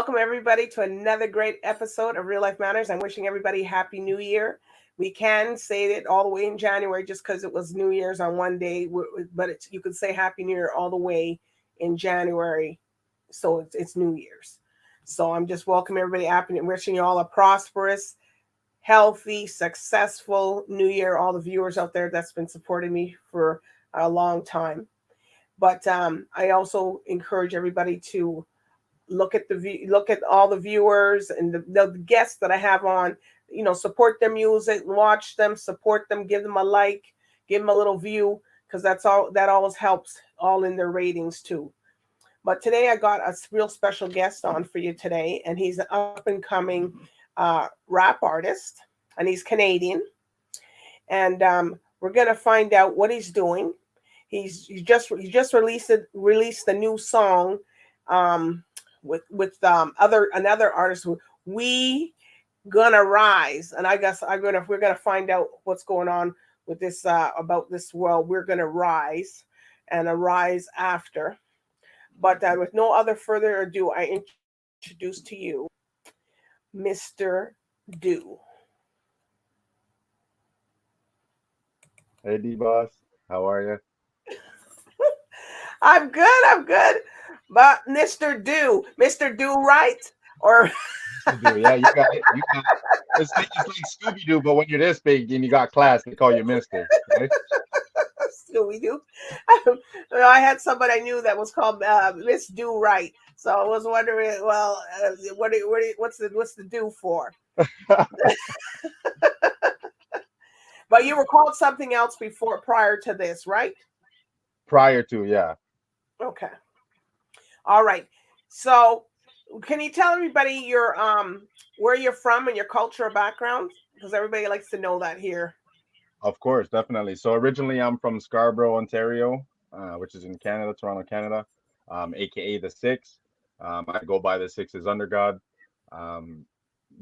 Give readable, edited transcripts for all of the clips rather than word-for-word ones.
Welcome everybody to another great episode of Real Life Matters. I'm wishing everybody Happy New Year. We can say it all the way in January just because it was New Year's on one day, but you could say Happy New Year all the way in January. So it's New Year's. So I'm just welcoming everybody happy and wishing you all a prosperous, healthy, successful New Year. All the viewers out there that's been supporting me for a long time. But I also encourage everybody to look at all the viewers and the guests that I have on. Support their music, watch them, support them, give them a like, give them a little view, because that always helps all in their ratings too. But today I got a real special guest on for you today, and he's an up and coming rap artist, and he's Canadian, and we're gonna find out what he's doing. He just released the new song with another artist. We gonna rise, and I guess we're gonna find out what's going on with this about this world. We're gonna rise and arise after. But with no other further ado, I introduce to you Mr.Doo. Hey DBoss, how are you? I'm good. But Mr.Doo, right? Or Yeah, you got it. It's like Scooby-Doo, but when you're this big and you got class, they call you Mister. Right? Scooby-Doo. I had somebody I knew that was called Miss Do Right. So I was wondering, well, what's the do for? But you were called something else prior to this, right? Prior to, yeah. Okay. All right. So can you tell everybody your where you're from and your cultural background? Because everybody likes to know that here. Of course, definitely. So originally I'm from Scarborough, Ontario, which is in Canada, Toronto, Canada, aka the Six. I go by the Six as under God.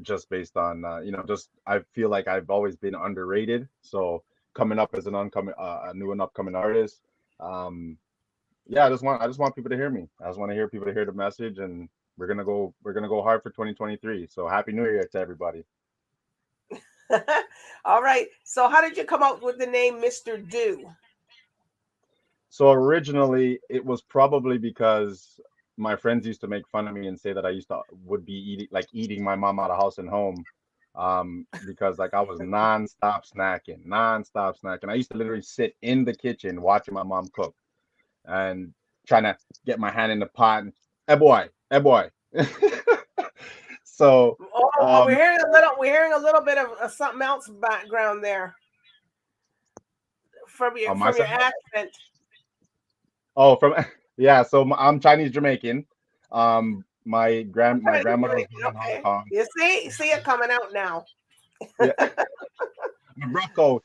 Just based on just I feel like I've always been underrated. So coming up as a new and upcoming artist, yeah, I just want people to hear me. I just want to hear people to hear the message, and we're gonna go hard for 2023. So happy New Year to everybody. All right. So how did you come up with the name Mr.Doo? So originally it was probably because my friends used to make fun of me and say that would be eating my mom out of house and home, because like I was nonstop snacking. I used to literally sit in the kitchen watching my mom cook and trying to get my hand in the pot and hey boy. So we're hearing a little bit of something else background there from your accent. Oh, from yeah. So I'm Chinese Jamaican. My grandmother was born in Hong Kong. You see it coming out now. Yeah, my coat.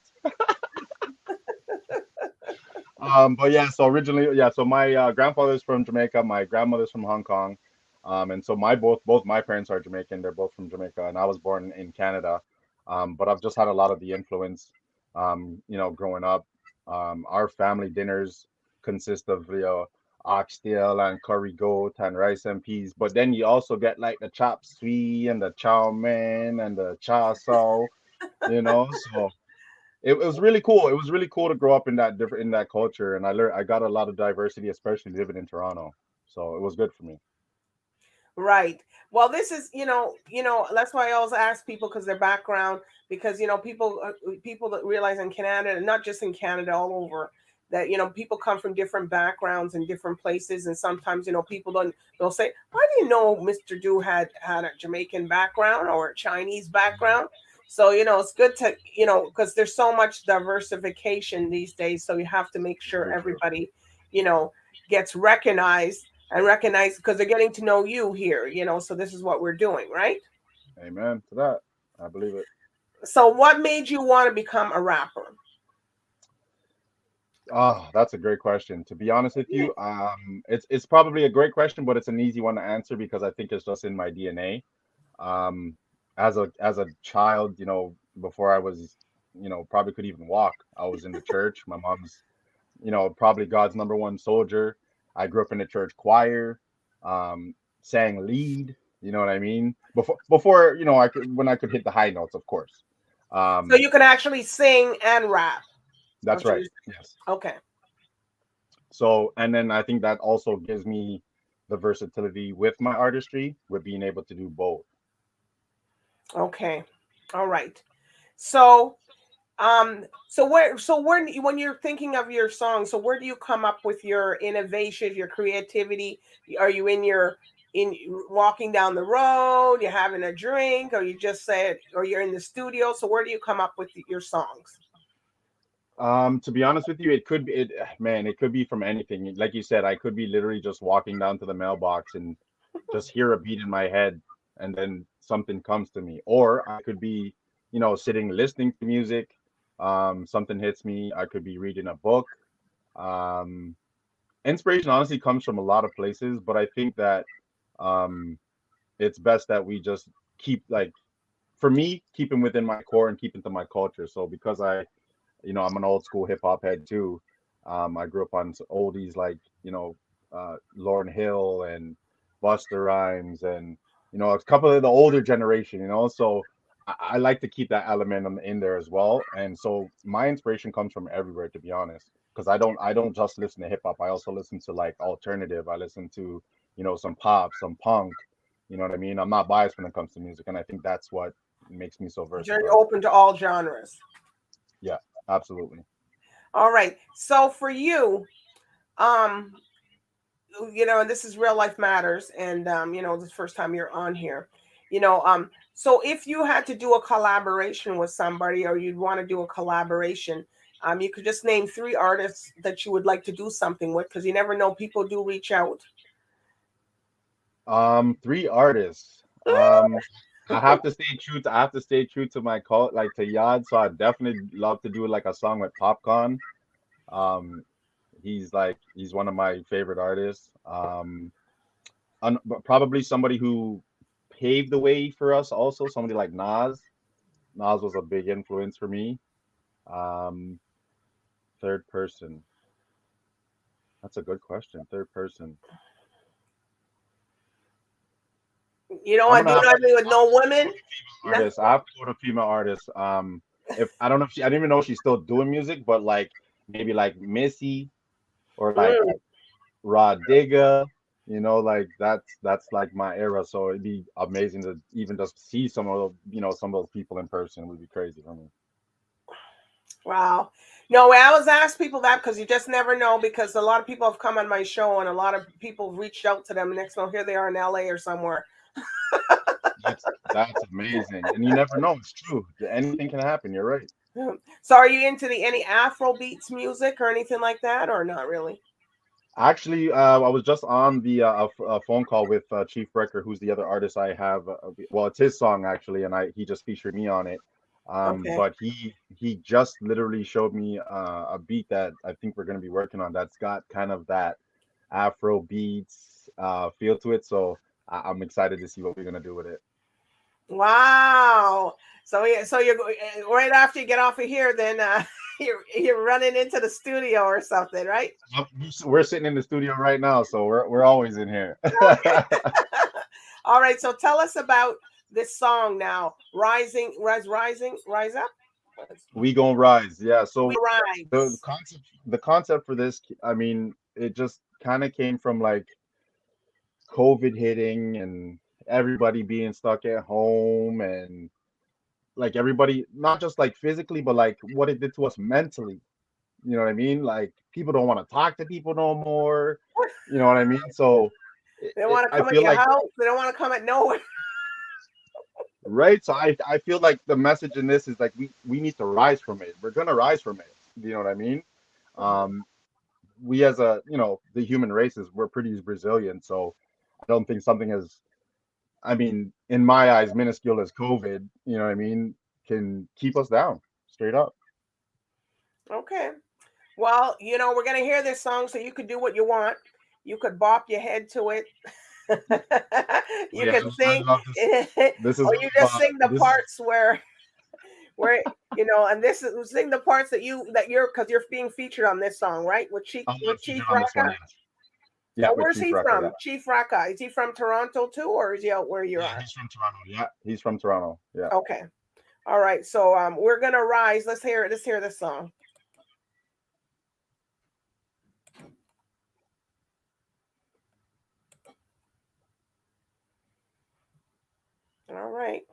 But yeah. So originally, yeah. So my grandfather's from Jamaica. My grandmother's from Hong Kong. And so both my parents are Jamaican. They're both from Jamaica, and I was born in Canada. But I've just had a lot of the influence. Growing up, our family dinners consist of oxtail and curry goat and rice and peas. But then you also get like the chop suey and the chow mein and the cha sao. So it was really cool. It was really cool to grow up in that culture, and I got a lot of diversity, especially living in Toronto. So it was good for me. Right. Well, this is, that's why I always ask people because their background, because, people that realize in Canada, and not just in Canada, all over, that, people come from different backgrounds and different places. And sometimes, people they'll say, why do you know Mr.Doo had a Jamaican background or a Chinese background? So, it's good to, because there's so much diversification these days. So you have to make sure everybody, gets recognized because they're getting to know you here, so this is what we're doing, right? Amen to that. I believe it. So what made you want to become a rapper? Oh, that's a great question. To be honest with you, it's probably a great question, but it's an easy one to answer because I think it's just in my DNA. Um, as a child, before I was, probably could even walk, I was in the church. My mom's, probably God's number one soldier. I grew up in the church choir, sang lead, You know what I mean? Before you know, when I could hit the high notes, of course. So you can actually sing and rap. That's right. Yes. Okay. So, and then I think that also gives me the versatility with my artistry, with being able to do both. Okay. All right. So so where when you're thinking of your song, so where do you come up with your innovation, your creativity? Are you in walking down the road, you're having a drink, or you just said, or you're in the studio? So where do you come up with your songs? To be honest with you, it could be man, it could be from anything. Like you said, I could be literally just walking down to the mailbox and just hear a beat in my head and then something comes to me. Or I could be, you know, sitting listening to music. Something hits me. I could be reading a book. Um, Inspiration honestly comes from a lot of places, but I think that um it's best that we just keep like for me, keeping within my core and keeping to my culture. So because I'm an old school hip hop head too. I grew up on oldies like Lauryn Hill and Busta Rhymes and a couple of the older generation. So I like to keep that element in there as well. And so my inspiration comes from everywhere, to be honest, because I don't just listen to hip hop. I also listen to like alternative. I listen to some pop, some punk. You know what I mean? I'm not biased when it comes to music, and I think that's what makes me so You're versatile. open to all genres. Yeah, absolutely. All right. So for you, um, and this is Real Life Matters, and this is the first time you're on here. So if you had to do a collaboration with somebody, or you'd want to do a collaboration, you could just name 3 artists that you would like to do something with, because you never know, people do reach out. 3 artists. I have to stay true to my cult, like to Yad. So I definitely love to do like a song with Popcorn. Um, he's one of my favorite artists. But probably somebody who paved the way for us. Also, somebody like Nas. Nas was a big influence for me. Um, Third person. That's a good question. Third person. You don't I'm want gonna to do have to nothing with no women. No. artist. I have to go to female artists. If I don't know if I didn't even know she's still doing music, but like maybe like Missy or like Mm. Rod Digga, like that's like my era. So it'd be amazing to even just see some of those people in person. It would be crazy for me. Wow. No, I always ask people that because you just never know. Because a lot of people have come on my show, and a lot of people have reached out to them. And next thing, here they are in LA or somewhere. That's amazing, and you never know. It's true. Anything can happen. You're right. So, are you into the any Afro beats music or anything like that, or not really? Actually, I was just on the a phone call with Chief Reckah, who's the other artist I have. Well, it's his song actually, and he just featured me on it. Okay. But he just literally showed me a beat that I think we're gonna be working on. That's got kind of that Afro beats feel to it. So I'm excited to see what we're gonna do with it. Wow. So yeah, so you're right after you get off of here, then you're running into the studio or something, right? Yep, we're sitting in the studio right now, so we're always in here. All right. So tell us about this song now. Rise up. We gonna rise, yeah. We So the rise. concept for this, I mean, it just kind of came from like COVID hitting and everybody being stuck at home and like everybody not just like physically, but like what it did to us mentally. You know what I mean? Like people don't want to talk to people no more. You know what I mean? So They don't want to I come at feel your like house. They don't want to come at nowhere. right. So I feel like the message in this is like we need to rise from it. We're gonna rise from it. You know what I mean? Um, we as the human race is we're pretty resilient. So I don't think something as I mean, in my eyes, minuscule as COVID, you know what I mean, can keep us down straight up. Okay. Well, we're gonna hear this song, so you could do what you want. You could bop your head to it. Oh You yeah, can I sing, love this. This is or you just sing the this is parts where and this is sing the parts that you're because you're being featured on this song, right? With I'm Chief featured on this one, Rocka. yes. Yeah, Oh, with where's Chief he Reckah. Yeah. from? Chief Reckah. Is he from Toronto too, or is he out where you Yeah, are? he's from Toronto. Yeah, he's from Toronto. Yeah. Okay. All right. So we're gonna rise. Let's hear it. Let's hear this song. All right.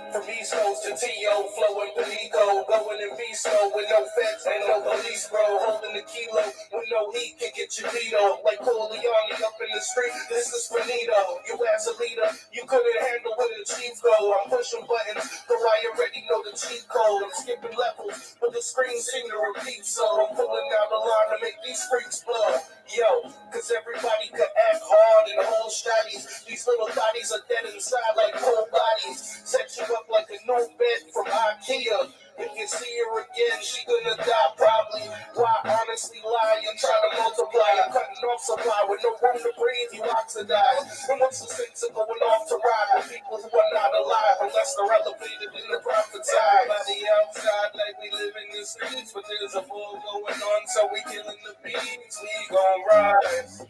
From East Coast to T.O., flowing Panico, going in Visto with no feds and no police, bro. Holding the kilo with no heat can get your veto. Like Corleone up in the street, this is finito. You as a leader, you couldn't handle where the chief go. I'm pushing buttons, though I already know the cheat code. I'm skipping levels, but the screen seem to repeat, so I'm pulling out the line to make these freaks blow. Yo, cause everybody could act hard and hold shotties. These little bodies are dead inside like cold bodies. Set you up like a new bed from IKEA. If you see her again, she gonna die probably. Why honestly lie and try to multiply? I'm cutting off supply with no room to breathe, you oxidize. And what's the sense of going off to ride with people who are not alive unless they're elevated in the prophets' eyes? Everybody outside like we live in the streets, but there's a bull going on, so we killing the beats. We gon' rise.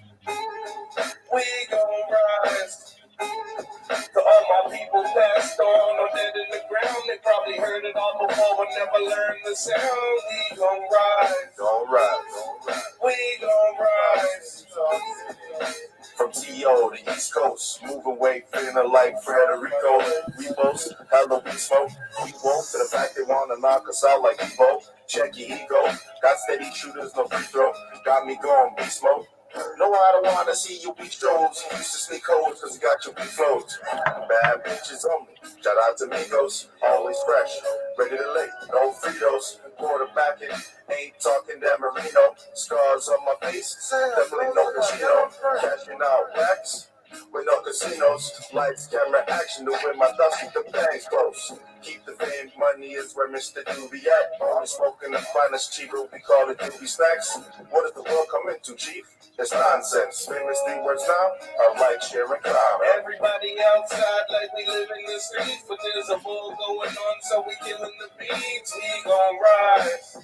We gon' rise. To all my people passed on or dead in the ground, they probably heard it all before but never learned the sound. We gon' rise. Gon' rise. We gon' rise. From T.O. to East Coast, moving weight, feeling like Federico. We boast, hello, we smoke. We woke to the fact they wanna knock us out like Evo. Check your ego. Got steady shooters, no free throw. Got me going, we smoke. No, I don't wanna see you beat shows. You used to sneak codes cause you got your beat flows. Bad bitches only. Shout out to Migos. Always fresh. Ready to lay. No Fritos. Quarterbacking. Ain't talking that Marino. Scars on my face. Definitely no casino. Cashing out racks. With no casinos, lights, camera, action to win my dust, keep the bangs close. Keep the fame, money is where Mr.Doo be at. Only smoking the finest cheaper, we call it doobie snacks. What does the world come into, chief? It's nonsense. Famous 3 words now are like, share, and crime. Everybody outside like we live in the streets, but there's a bull going on, so we killing the beats. We gon' rise.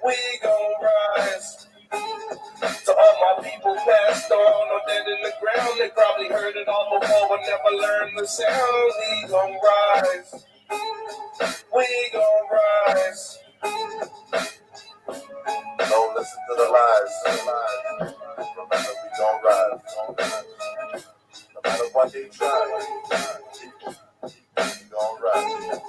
We gon' rise. To all my people passed on or dead in the ground, they probably heard it all before but never learned the sound. We gon' rise. We gon' rise. Don't listen to the lies. Remember, we gon' rise. No matter what they try, we gon' rise.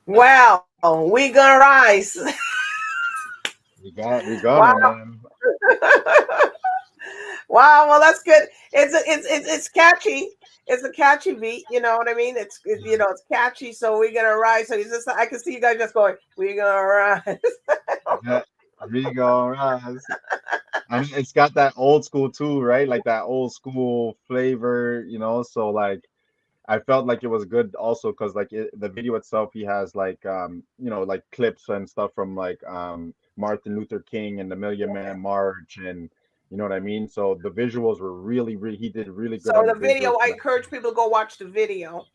Well, we gonna rise. We got Wow. it, man. Wow. Well, that's good. It's catchy. It's a catchy beat. You know what I mean? It's catchy. So we're gonna rise. So I can see you guys just going, "We gonna rise." Yeah, we gonna rise. And it's got that old school too, right? Like that old school flavor, So like, I felt like it was good also because like the video itself, he has like like clips and stuff from like Martin Luther King and the Million Man March, and you know what I mean. So the visuals were really he did really good So on the the video, visuals for I that. encourage people to go watch the video.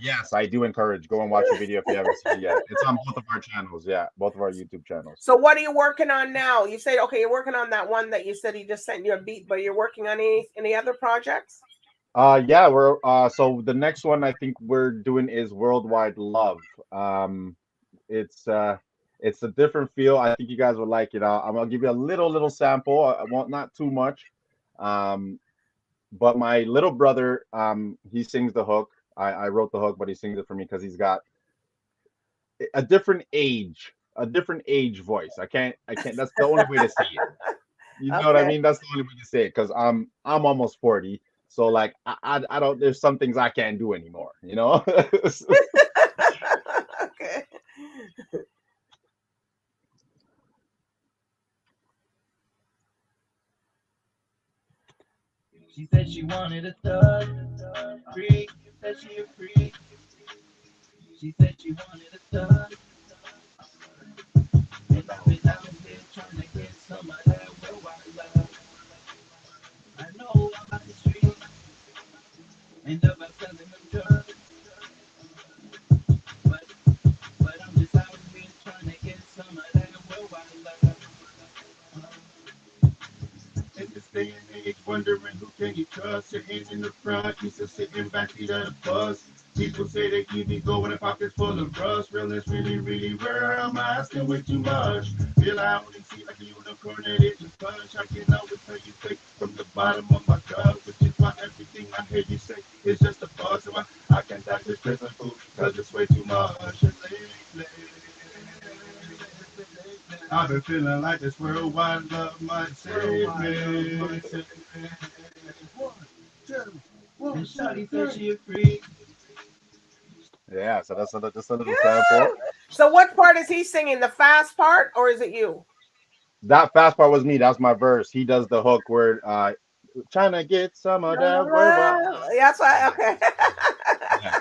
Yes, I do encourage. Go and watch the video if you haven't seen it yet. It's on both of our channels. Yeah, both of our YouTube channels. So what are you working on now? You said, okay, you're working on that one that you said he just sent you a beat, but you're working on any other projects? Yeah, we're so the next one I think we're doing is Worldwide Love. It's it's a different feel. I think you guys would like it. I'll give you a little sample. I won't, not too much. But my little brother, he sings the hook. I wrote the hook, but he sings it for me because he's got a different age voice. I can't. That's the only way to say it. You know what I Okay. mean? That's the only way to say it because I'm almost 40. So like I don't. There's some things I can't do anymore. Okay. She said she wanted a thug, freak, said she a freak. She said she wanted a thug. But I'm just out here trying to get some of that worldwide love. In this day and age, wondering who can you trust? Sitting in the front, you still sitting backseat of the bus. People say they keep me going in pockets full of rust. Real is really, really rare. I'm asking way too much. Feel I only see like a unicorn that isn't punch. I can always tell you fake from the bottom of my gut, which is why everything I hear you say is just a buzz. So I can't touch this prison food because it's way too much. And lately, I've been feeling like this worldwide love might save me. One, two, one, shawty said she free. Yeah, so that's just a little sample. So what part is he singing? The fast part, or is it you? That fast part was me. That's my verse. He does the hook where trying to get some of that worldwide. That's why. Okay. Yeah.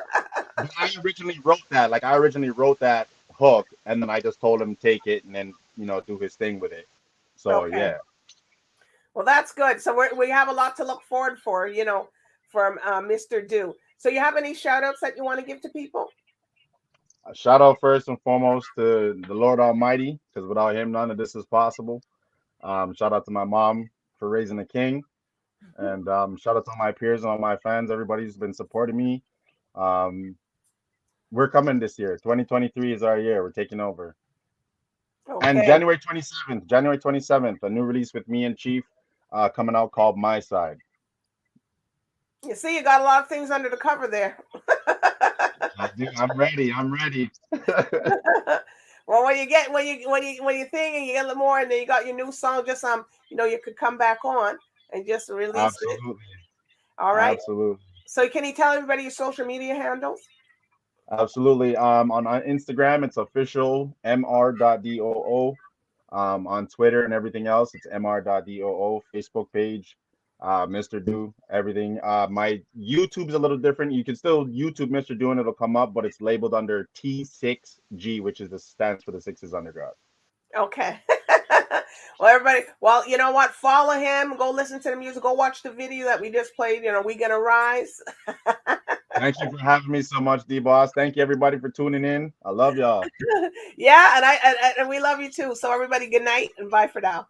But I originally wrote that. Like I originally wrote that hook, and then I just told him take it and then do his thing with it. So Okay. yeah. Well, that's good. So we have a lot to look forward for, from Mr.Doo. So you have any shout outs that you want to give to people? A shout out first and foremost to the Lord Almighty, because without Him, none of this is possible. Shout out to my mom for raising a king, and shout out to all my peers and all my fans. Everybody's been supporting me. We're coming this year. 2023 is our year. We're taking over. Okay. And January 27th, a new release with me and Chief coming out called My Side. You see, you got a lot of things under the cover there. I'm ready. Well, when you think and you get a little more, and then you got your new song, just you could come back on and just release Absolutely. it. All right. Absolutely. So can you tell everybody your social media handles? Absolutely. On Instagram, it's official mr.doo. On Twitter and everything else, it's mr.doo. Facebook page, Mr.Doo, everything. My YouTube's a little different. You can still YouTube Mr.Doo and it'll come up, but it's labeled under T6G, which stands for the Sixes Undergrad. Okay. Well, everybody, you know what? Follow him. Go listen to the music. Go watch the video that we just played. We Gonna Rise. Thank you for having me so much, DBoss. Thank you, everybody, for tuning in. I love y'all. Yeah, and we love you too. So, everybody, good night and bye for now.